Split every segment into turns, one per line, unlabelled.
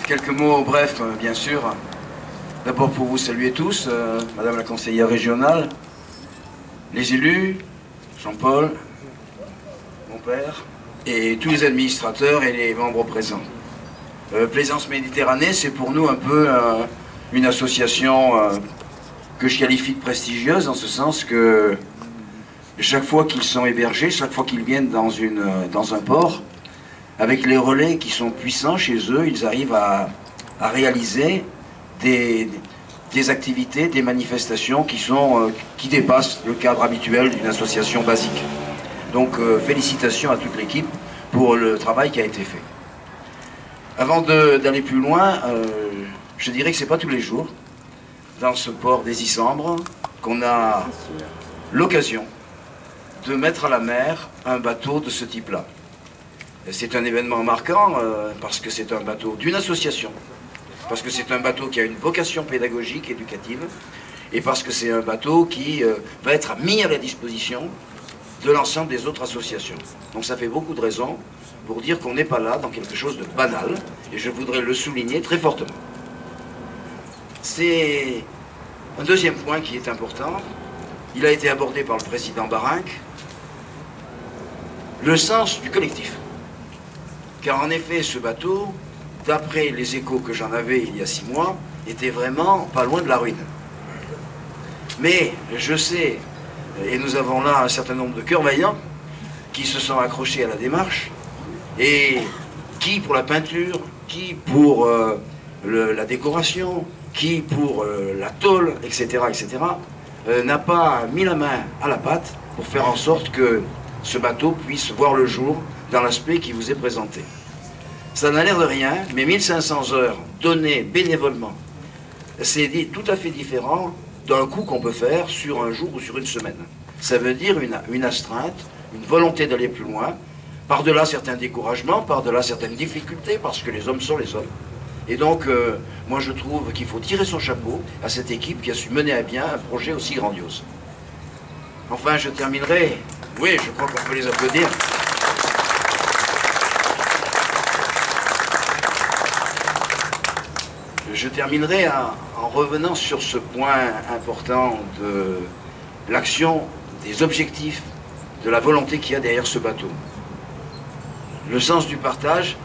Quelques mots brefs, bien sûr. D'abord pour vous saluer tous, Madame la conseillère régionale, les élus, Jean-Paul, mon père, et tous les administrateurs et les membres présents. Plaisance Méditerranée, c'est pour nous un peu une association que je qualifie de prestigieuse, en ce sens que chaque fois qu'ils sont hébergés, chaque fois qu'ils viennent dans un port, avec les relais qui sont puissants chez eux, ils arrivent à réaliser des activités, des manifestations qui dépassent le cadre habituel d'une association basique. Donc félicitations à toute l'équipe pour le travail qui a été fait. Avant d'aller plus loin, je dirais que ce n'est pas tous les jours, dans ce port des Isambres, qu'on a l'occasion de mettre à la mer un bateau de ce type-là. C'est un événement marquant parce que c'est un bateau d'une association, parce que c'est un bateau qui a une vocation pédagogique, éducative, et parce que c'est un bateau qui va être mis à la disposition de l'ensemble des autres associations. Donc ça fait beaucoup de raisons pour dire qu'on n'est pas là dans quelque chose de banal, et je voudrais le souligner très fortement. C'est un deuxième point qui est important. Il a été abordé par le président Barinck, le sens du collectif. Car en effet, ce bateau, d'après les échos que j'en avais il y a 6 mois, était vraiment pas loin de la ruine. Mais je sais, et nous avons là un certain nombre de cœurs vaillants qui se sont accrochés à la démarche, et qui pour la peinture, qui pour la décoration, qui pour la tôle, etc., etc., n'a pas mis la main à la pâte pour faire en sorte que ce bateau puisse voir le jour dans l'aspect qui vous est présenté. Ça n'a l'air de rien, mais 1500 heures données bénévolement, c'est tout à fait différent d'un coût qu'on peut faire sur un jour ou sur une semaine. Ça veut dire une astreinte, une volonté d'aller plus loin, par-delà certains découragements, par-delà certaines difficultés, parce que les hommes sont les hommes. Et donc, moi je trouve qu'il faut tirer son chapeau à cette équipe qui a su mener à bien un projet aussi grandiose. Enfin, je terminerai, oui, je crois qu'on peut les applaudir. Je terminerai en revenant sur ce point important de l'action, des objectifs, de la volonté qu'il y a derrière ce bateau. Le sens du partage,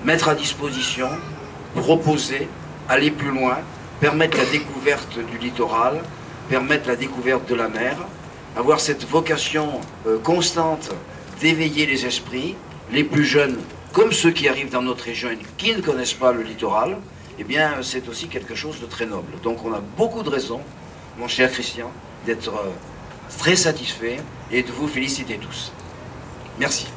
mettre à disposition, proposer, aller plus loin, permettre la découverte du littoral, permettre la découverte de la mer, avoir cette vocation constante d'éveiller les esprits, les plus jeunes comme ceux qui arrivent dans notre région et qui ne connaissent pas le littoral, eh bien c'est aussi quelque chose de très noble. Donc on a beaucoup de raisons, mon cher Christian, d'être très satisfait et de vous féliciter tous. Merci.